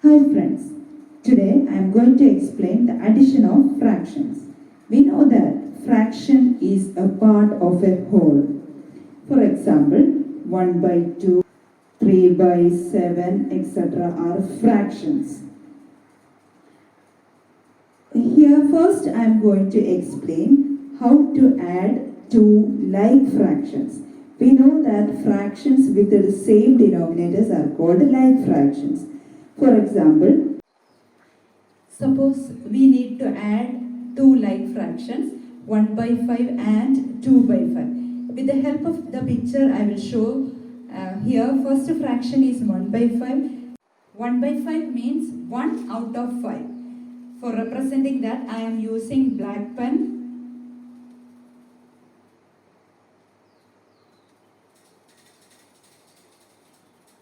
Hi friends, today I am going to explain the addition of fractions. We know that fraction is a part of a whole. For example, 1 by 2, 3 by 7, etc. are fractions. Here first I am going to explain how to add two like fractions. We know that fractions with the same denominators are called like fractions. For example, suppose we need to add two like fractions, 1 by 5 and 2 by 5. With the help of the picture, I will show here. First fraction is 1 by 5. 1 by 5 means 1 out of 5. For representing that, I am using black pen.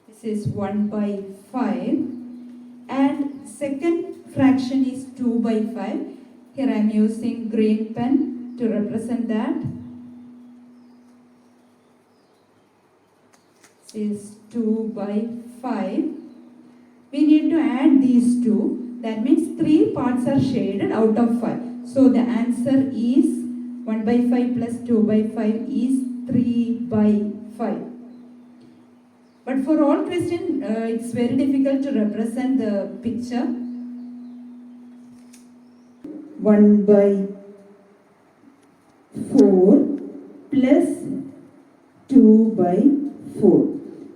This is 1 by 5. And second fraction is 2 by 5. Here I am using green pen to represent that. This is 2 by 5. We need to add these two. That means 3 parts are shaded out of 5. So the answer is 1 by 5 plus 2 by 5 is 3 by 5. But for all questions, it's very difficult to represent the picture. 1 by 4 plus 2 by 4.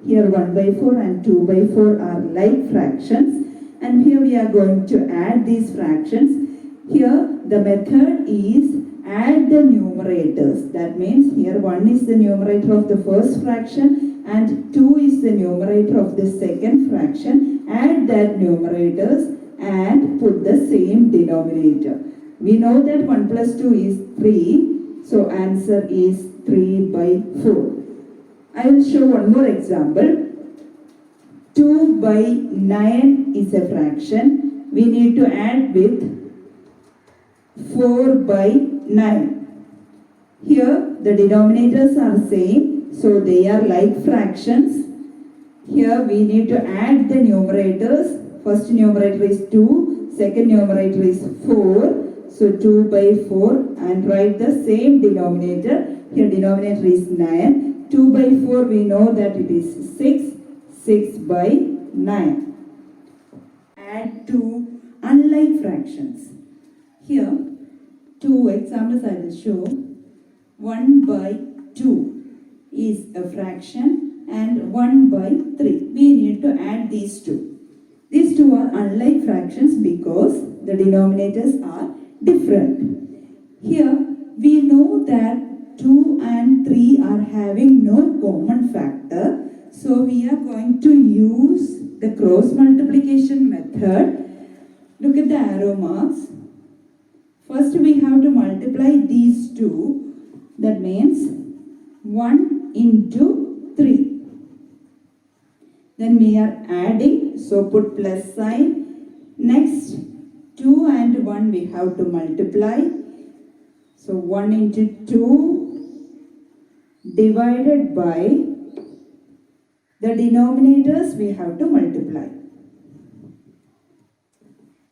Here 1 by 4 and 2 by 4 are like fractions. And here we are going to add these fractions. Here the method is add the numerators. That means here 1 is the numerator of the first fraction and 2 is the numerator of the second fraction. Add that numerators and put the same denominator. We know that 1 plus 2 is 3. So answer is 3 by 4. I will show one more example. 2 by 9 is a fraction. We need to add with 4 by 9. Here the denominators are same, so they are like fractions. Here we need to add the numerators. First numerator is 2, second numerator is 4. So 2 by 4 and write the same denominator. Here denominator is 9. 2 by 4 we know that it is 6. 6 by 9. Add two unlike fractions. Here, two examples I will show. 1 by 2 is a fraction and 1 by 3. We need to add these two. These two are unlike fractions because the denominators are different. Here, we know that 2 and 3 are having no common factor. So we are going to use the cross multiplication method. Look at the arrow marks. First we have to multiply these two. That means 1 into 3. Then we are adding, so put plus sign. Next 2 and 1 we have to multiply. So 1 into 2 divided by the denominators we have to multiply.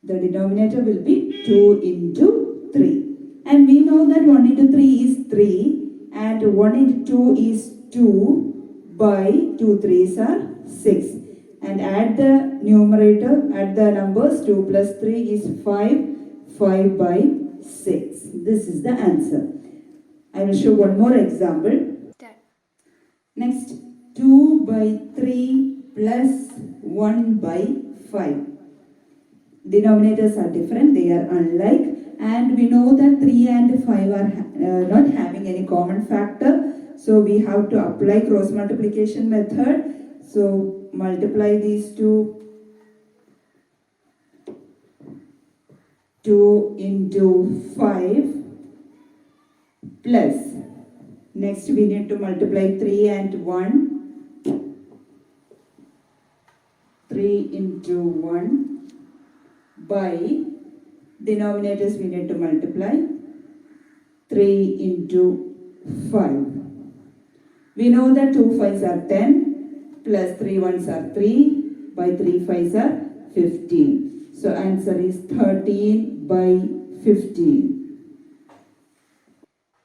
The denominator will be 2 into 3. And we know that 1 into 3 is 3 and 1 into 2 is 2 by 2 3s are 6. And add the numerator, add the numbers, 2 plus 3 is 5, 5 by 6. This is the answer. I will show one more example. Next. 2 by 3 plus 1 by 5. Denominators are different, they are unlike, and we know that 3 and 5 are not having any common factor. So we have to apply cross multiplication method. So multiply these two. 2 into 5 plus. Next we need to multiply 3 and 1. 3 into 1 by denominators we need to multiply 3 into 5. We know that 2 5s are 10 plus 3 1s are 3 by 3 5s are 15. So answer is 13 by 15.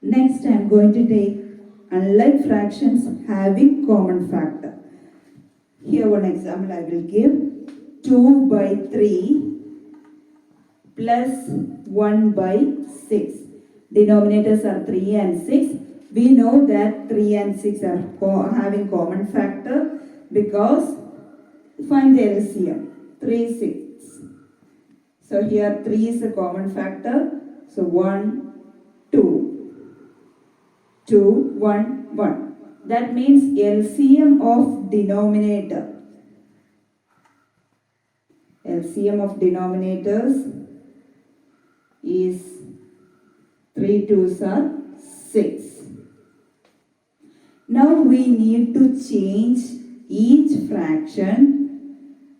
Next I am going to take unlike fractions having common factor. Here one example I will give. 2 by 3 plus 1 by 6. Denominators are 3 and 6. We know that 3 and 6 are having common factor because find the LCM. 3, 6. So here 3 is a common factor. So 1, 2. 2, 1, 1. That means LCM of denominator. LCM of denominators is 3 2s are 6. Now we need to change each fraction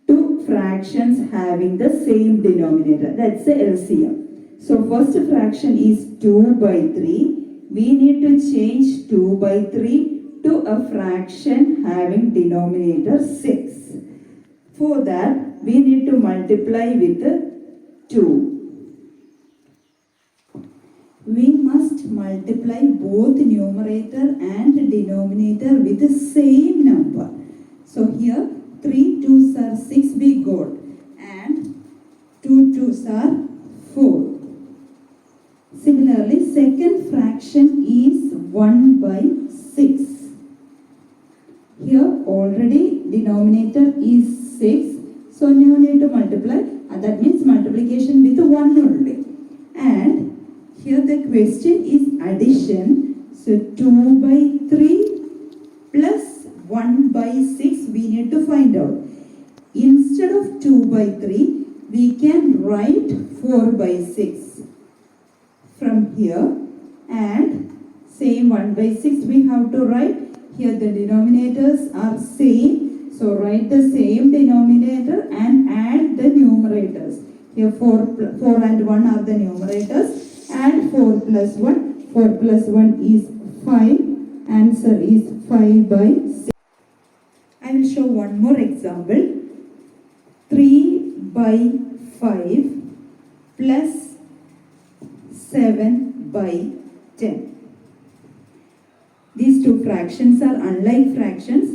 to fractions having the same denominator. That's the LCM. So first fraction is 2 by 3. We need to change 2 by 3 to a fraction having denominator 6. For that, we need to multiply with 2. We must multiply both numerator and denominator with the same number. So here 3 2s are 6 we got and 2 2s are 4. Similarly, second fraction is 1 by 6. Here already denominator is 6. So no need to multiply. That means multiplication with 1 only. And here the question is addition. So 2 by 3 plus 1 by 6 we need to find out. Instead of 2 by 3 we can write 4 by 6 from here, and same 1 by 6 we have to write. Here the denominators are same. So write the same denominator and add the numerators. Here 4 and 1 are the numerators. And 4 plus 1. 4 plus 1 is 5. Answer is 5 by 6. I will show one more example. 3 by 5 plus 7 by 10. These two fractions are unlike fractions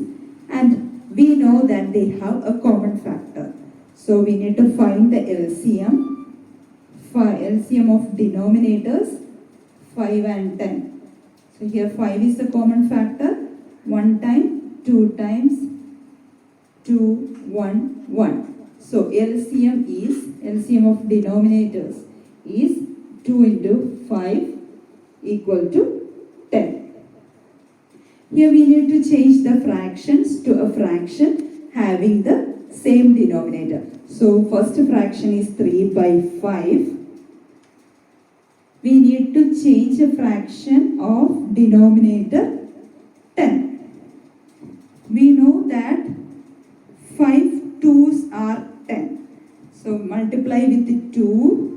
and we know that they have a common factor. So we need to find the LCM. LCM of denominators 5 and 10. So here 5 is the common factor. 1 time, 2 times, 2, 1, 1. So LCM of denominators is 2 into 5 equal to 10. Here we need to change the fractions to a fraction having the same denominator. So first fraction is 3 by 5. We need to change a fraction of denominator 10. We know that 5 2s are 10. So multiply with 2.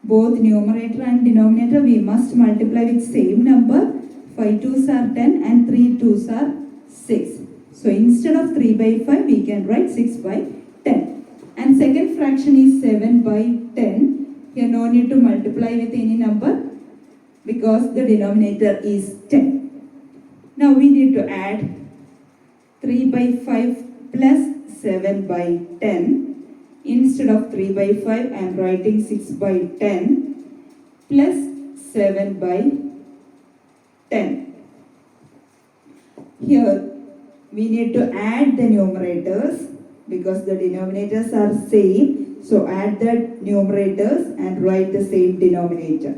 Both numerator and denominator we must multiply with same number. 5 2s are 10 and 3 2s are 6. So instead of 3 by 5 we can write 6 by 10. And second fraction is 7 by 10. Here no need to multiply with any number because the denominator is 10. Now we need to add 3 by 5 plus 7 by 10. Instead of 3 by 5 I am writing 6 by 10 plus 7 by 10. Here we need to add the numerators because the denominators are same. So add the numerators and write the same denominator.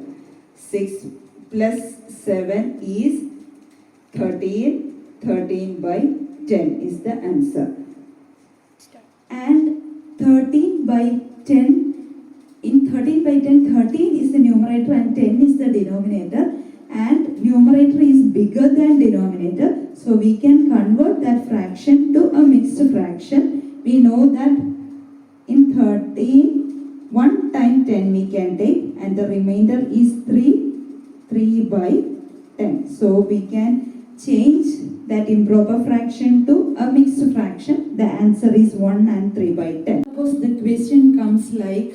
6 plus 7 is 13. 13 by 10 is the answer. And 13 by 10, in 13 by 10, 13 is the numerator and 10 is the denominator. And numerator is bigger than denominator. So we can convert that fraction to a mixed fraction. We know that in 13, 1 time 10 we can take and the remainder is 3 by 10. So we can change that improper fraction to a mixed fraction. The answer is 1 and 3 by 10. Suppose question comes like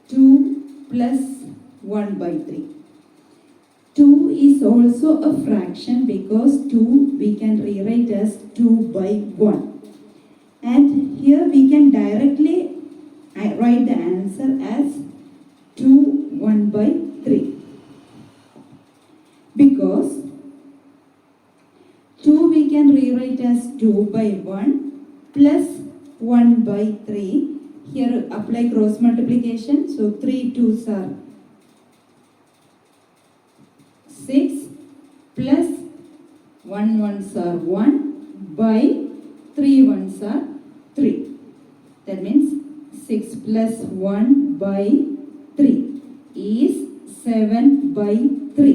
2 plus 1 by 3. 2 is also a fraction because 2 we can rewrite as 2 by 1. And here we can directly write the answer as 2 1 by 3. Because 2 we can rewrite as 2 by 1 plus 1 by 3. Here apply cross multiplication. So 3 2s are 6 plus 1 1s are 1 by 3 1s are 3. That means 6 plus 1 by 3 is 7 by 3.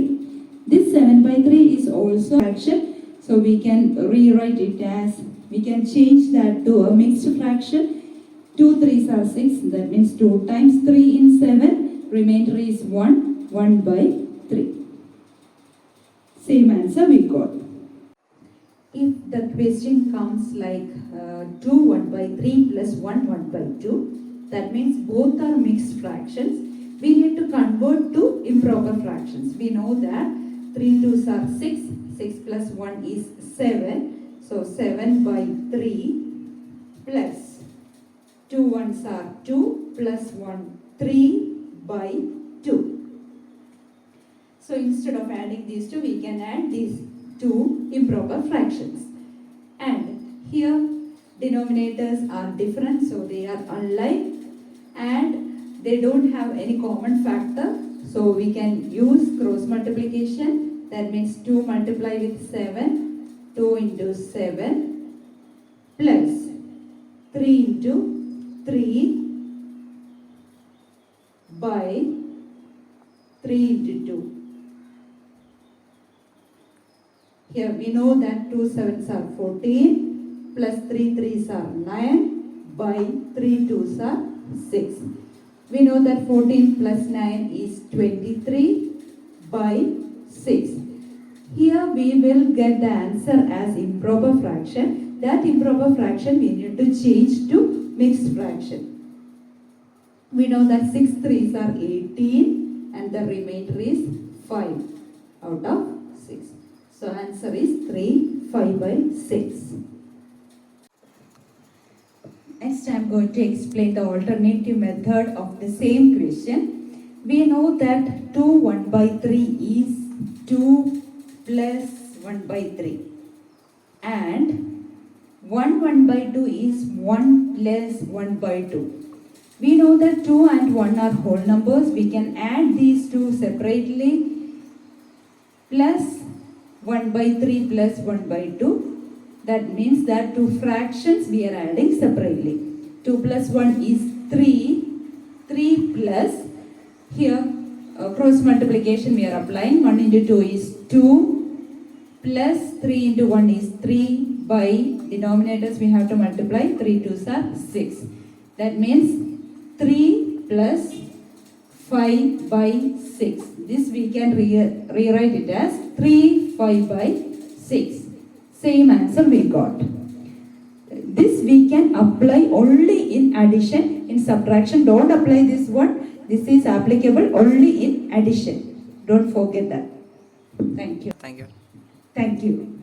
This 7 by 3 is also fraction. So we can rewrite it as, we can change that to a mixed fraction. 2 3s are 6. That means 2 times 3 in 7. Remainder is 1. 1 by 3. Same answer we got. If the question comes like 2 1 by 3 plus 1 1 by 2, that means both are mixed fractions. We need to convert to improper fractions. We know that 3 2s are 6. 6 plus 1 is 7. So 7 by 3 plus 2 1s are 2 plus 1 3 by 2. So instead of adding these two, we can add these two improper fractions. And here denominators are different, so they are unlike and they don't have any common factor. So we can use cross multiplication. That means 2 multiply with 7, 2 into 7 plus 3 into 3 by 3 into 2. Here we know that 2 7s are 14 plus 3 3s are 9 by 3 2s are 6. We know that 14 plus 9 is 23 by 6. Here we will get the answer as improper fraction. That improper fraction we need to change to mixed fraction. We know that 6 3s are 18 and the remainder is 5 out of 6. So answer is 3 5 by 6. Next I am going to explain the alternative method of the same question. We know that 2 1 by 3 is 2 plus 1 by 3 and 1 1 by 2 is 1 plus 1 by 2. We know that 2 and 1 are whole numbers. We can add these two separately. Plus 1 by 3 plus 1 by 2. That means that two fractions we are adding separately. 2 plus 1 is 3. 3 plus, here cross multiplication we are applying. 1 into 2 is 2 plus 3 into 1 is 3 by denominators we have to multiply. 3 2s are 6. That means 3 plus 5 by 6. This we can rewrite it as 3 5 by 6. Same answer we got. This we can apply only in addition. In subtraction, don't apply this one. This is applicable only in addition. Don't forget that. Thank you. Thank you. Thank you.